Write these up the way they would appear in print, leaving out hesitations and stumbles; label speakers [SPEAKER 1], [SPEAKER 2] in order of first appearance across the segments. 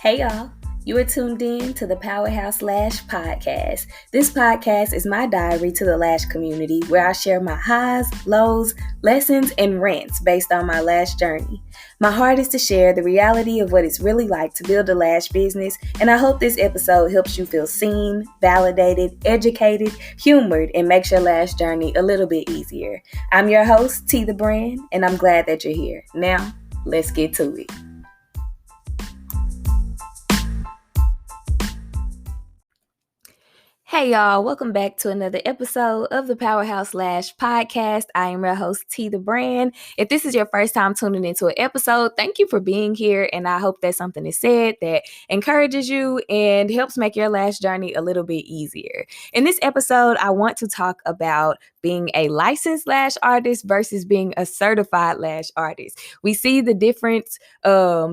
[SPEAKER 1] Hey y'all, you are tuned in to the Powerhouse Lash podcast. This podcast is my diary to the lash community where I share my highs, lows, lessons, and rants based on my lash journey. My heart is to share the reality of what it's really like to build a lash business, and I hope this episode helps you feel seen, validated, educated, humored, and makes your lash journey a little bit easier. I'm your host, T the Brand, and I'm glad that you're here. Now, let's get to it. Hey y'all, welcome back to another episode of the Powerhouse Lash podcast. I am your host, T the Brand. If this is your first time tuning into an episode, thank you for being here, and I hope that something is said that encourages you and helps make your lash journey a little bit easier. In this episode, I want to talk about being a licensed lash artist versus being a certified lash artist. We see the different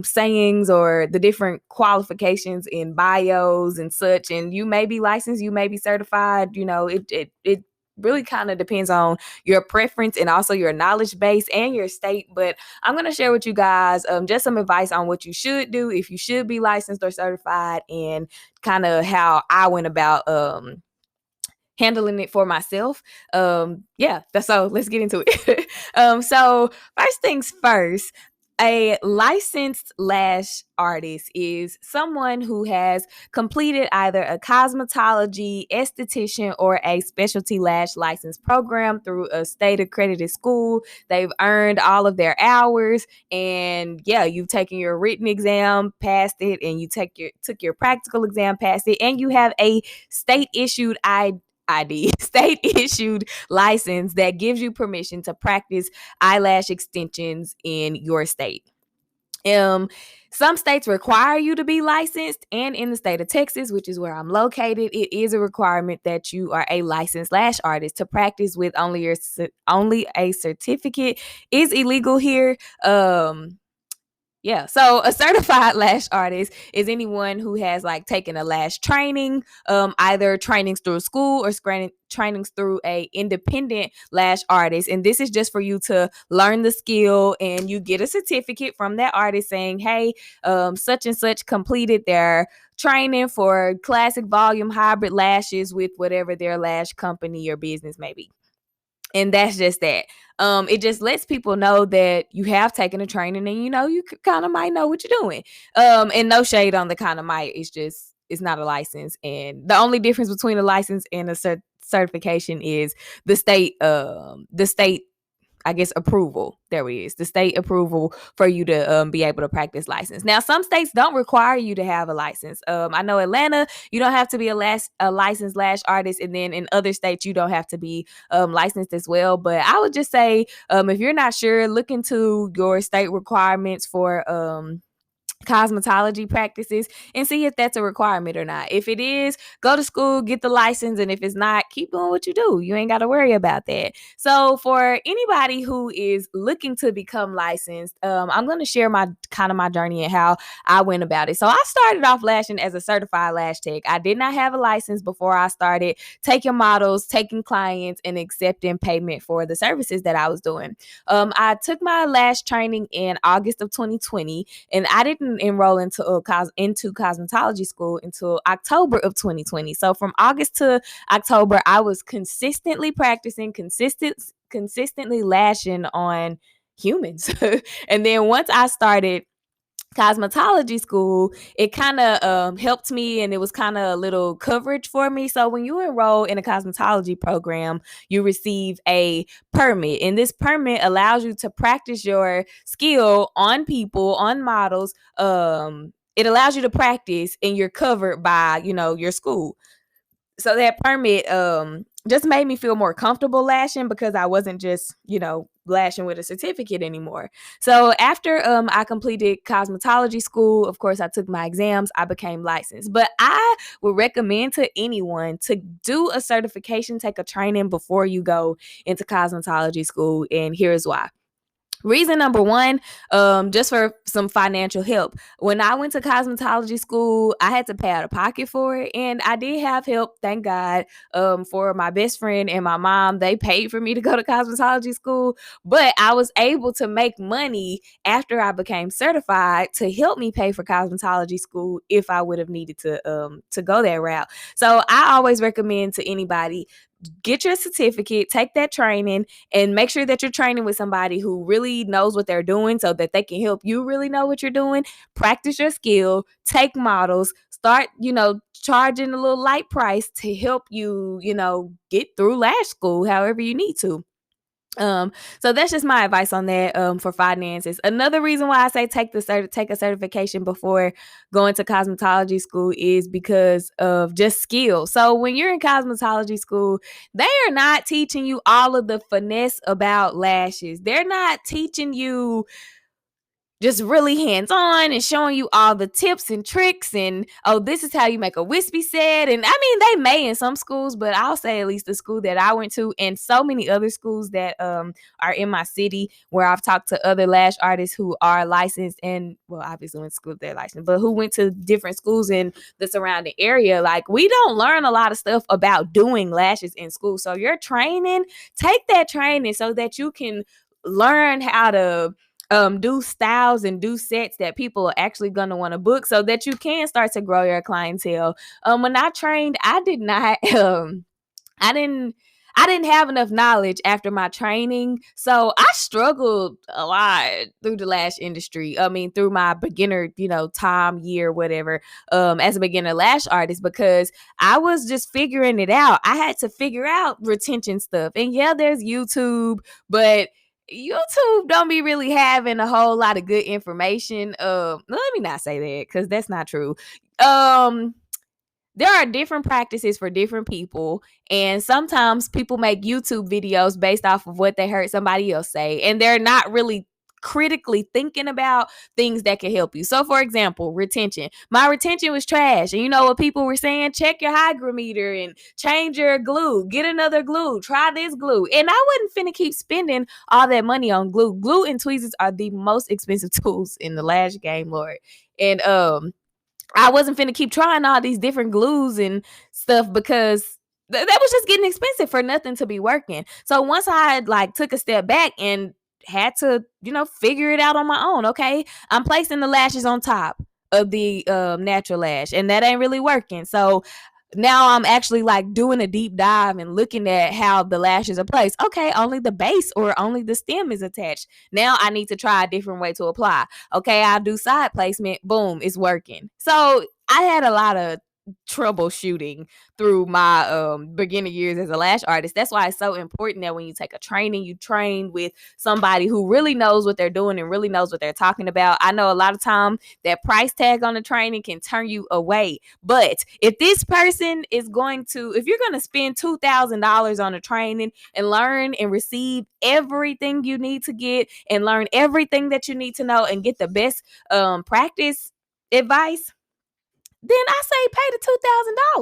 [SPEAKER 1] sayings or the different qualifications in bios and such, and you may be licensed, you may be certified. It really kind of depends on your preference and also your knowledge base and your state. But I'm going to share with you guys just some advice on what you should do if you should be licensed or certified, and kind of how I went about handling it for myself. So let's get into it. So first things first, a licensed lash artist is someone who has completed either a cosmetology, esthetician, or a specialty lash license program through a state accredited school. They've earned all of their hours, and you've taken your written exam, passed it, and you took your practical exam, passed it, and you have a state issued state issued license that gives you permission to practice eyelash extensions in your state. Some states require you to be licensed, and in the state of Texas, which is where I'm located, it is a requirement that you are a licensed lash artist. To practice with only a certificate is illegal here. So a certified lash artist is anyone who has taken a lash training, either trainings through a school or trainings through a independent lash artist. And this is just for you to learn the skill, and you get a certificate from that artist saying, hey, such and such completed their training for classic volume hybrid lashes with whatever their lash company or business may be. And that's just that. It just lets people know that you have taken a training, and you kind of might know what you're doing. And no shade on the kind of might. It's not a license, and the only difference between a license and a certification is the state approval. There it is. The state approval for you to be able to practice license. Now, some states don't require you to have a license. I know Atlanta, you don't have to be a licensed lash artist. And then in other states, you don't have to be licensed as well. But I would just say, if you're not sure, look into your state requirements for cosmetology practices and see if that's a requirement or not. If it is, go to school, get the license, and if it's not, keep doing what you do. You ain't got to worry about that. So for anybody who is looking to become licensed, I'm going to share my journey and how I went about it. So I started off lashing as a certified lash tech. I did not have a license before I started taking models, taking clients, and accepting payment for the services that I was doing. I took my lash training in August of 2020, and I didn't enroll into cosmetology school until October of 2020. So from August to October, I was consistently practicing, consistently lashing on humans. And then once I started cosmetology school, it kind of helped me, and it was kind of a little coverage for me. So when you enroll in a cosmetology program, you receive a permit, and this permit allows you to practice your skill on people, on models. It allows you to practice, and you're covered by your school. So that permit just made me feel more comfortable lashing, because I wasn't just lashing with a certificate anymore. So after I completed cosmetology school, of course I took my exams, I became licensed. But I would recommend to anyone to do a certification, take a training before you go into cosmetology school, and here's why. Reason number one, just for some financial help. When I went to cosmetology school, I had to pay out of pocket for it, and I did have help, thank God, for my best friend and my mom. They paid for me to go to cosmetology school, but I was able to make money after I became certified to help me pay for cosmetology school if I would have needed to go that route. So I always recommend to anybody, get your certificate, take that training, and make sure that you're training with somebody who really knows what they're doing so that they can help you really know what you're doing. Practice your skill, take models, start, charging a little light price to help you, get through lash school however you need to. So that's just my advice on that for finances. Another reason why I say take a certification before going to cosmetology school is because of just skill. So when you're in cosmetology school, they are not teaching you all of the finesse about lashes. They're not teaching you just really hands-on and showing you all the tips and tricks and, oh, this is how you make a wispy set. And I mean, they may in some schools, but I'll say at least the school that I went to and so many other schools that are in my city where I've talked to other lash artists who are licensed and, well, obviously went to school they're licensed, but who went to different schools in the surrounding area. Like, we don't learn a lot of stuff about doing lashes in school. So your training, take that training so that you can learn how to do styles and do sets that people are actually going to want to book so that you can start to grow your clientele. When I trained, I did not, I didn't have enough knowledge after my training. So I struggled a lot through the lash industry. I mean, through my beginner, time, year, whatever, as a beginner lash artist, because I was just figuring it out. I had to figure out retention stuff. And yeah, there's YouTube, but YouTube don't be really having a whole lot of good information. Let me not say that because that's not true. There are different practices for different people, and sometimes people make YouTube videos based off of what they heard somebody else say, and they're not really critically thinking about things that can help you. So for example, retention. My retention was trash. And you know what people were saying? Check your hygrometer and change your glue. Get another glue. Try this glue. And I wasn't finna keep spending all that money on glue. Glue and tweezers are the most expensive tools in the lash game, Lord. And I wasn't finna keep trying all these different glues and stuff because that was just getting expensive for nothing to be working. So once I had took a step back and had to, figure it out on my own. Okay, I'm placing the lashes on top of the natural lash, and that ain't really working. So now I'm actually doing a deep dive and looking at how the lashes are placed. Okay, only the base or only the stem is attached. Now I need to try a different way to apply. Okay, I'll do side placement. Boom, it's working. So I had a lot of troubleshooting through my beginner years as a lash artist. That's why it's so important that when you take a training, you train with somebody who really knows what they're doing and really knows what they're talking about. I know a lot of time that price tag on the training can turn you away. But if this person is if you're going to spend $2,000 on a training and learn and receive everything you need to get and learn everything that you need to know and get the best practice advice, then I say pay the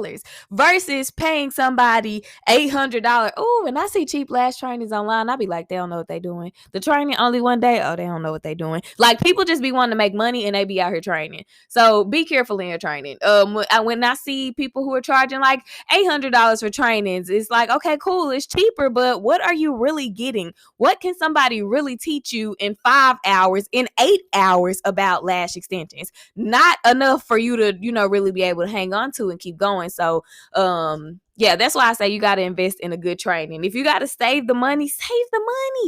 [SPEAKER 1] $2,000 versus paying somebody $800. Oh, and I see cheap lash trainings online. I be like, they don't know what they doing. The training only one day. Oh, they don't know what they doing. People just be wanting to make money and they be out here training. So be careful in your training. When I see people who are charging $800 for trainings, it's like, okay, cool, it's cheaper, but what are you really getting? What can somebody really teach you in 5 hours, in 8 hours about lash extensions? Not enough for you to, really be able to hang on to and keep going. So yeah, that's why I say you got to invest in a good training. If you got to save the money, save the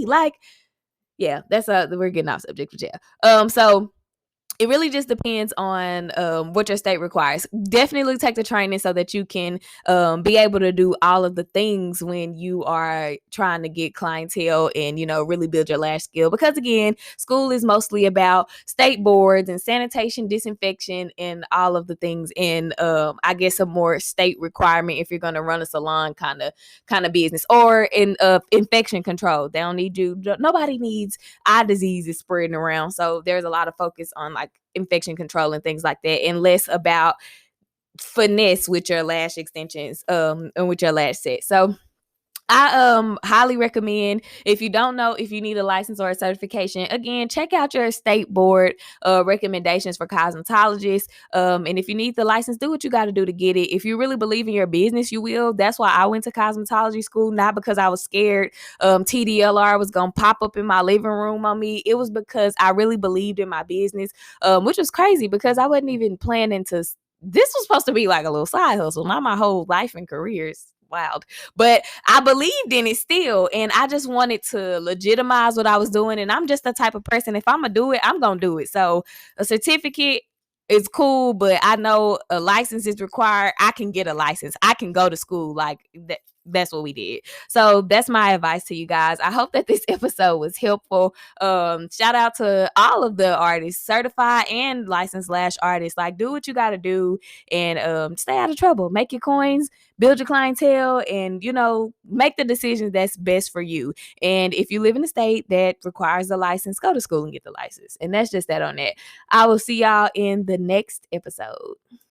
[SPEAKER 1] money. Yeah, we're getting off subject, but yeah. So it really just depends on what your state requires. Definitely take the training so that you can be able to do all of the things when you are trying to get clientele and, really build your lash skill. Because again, school is mostly about state boards and sanitation, disinfection, and all of the things in, I guess, a more state requirement if you're going to run a salon kind of business, or in infection control. They don't need you. Nobody needs eye diseases spreading around. So there's a lot of focus on infection control and things like that, and less about finesse with your lash extensions and with your lash set. So I highly recommend, if you don't know if you need a license or a certification, again, check out your state board recommendations for cosmetologists. And if you need the license, do what you got to do to get it. If you really believe in your business, you will. That's why I went to cosmetology school, not because I was scared TDLR was gonna pop up in my living room on me. It was because I really believed in my business, which was crazy because I wasn't even planning to. This was supposed to be like a little side hustle, not my whole life and career. It's wild. But I believed in it still. And I just wanted to legitimize what I was doing. And I'm just the type of person, if I'm going to do it, I'm going to do it. So a certificate is cool, but I know a license is required. I can get a license. I can go to school. Like that. That's what we did. So that's my advice to you guys. I hope that this episode was helpful. Shout out to all of the artists, certified and licensed lash artists. Like, do what you got to do and stay out of trouble. Make your coins, build your clientele, and make the decisions that's best for you. And if you live in a state that requires a license, go to school and get the license. And that's just that on that. I will see y'all in the next episode.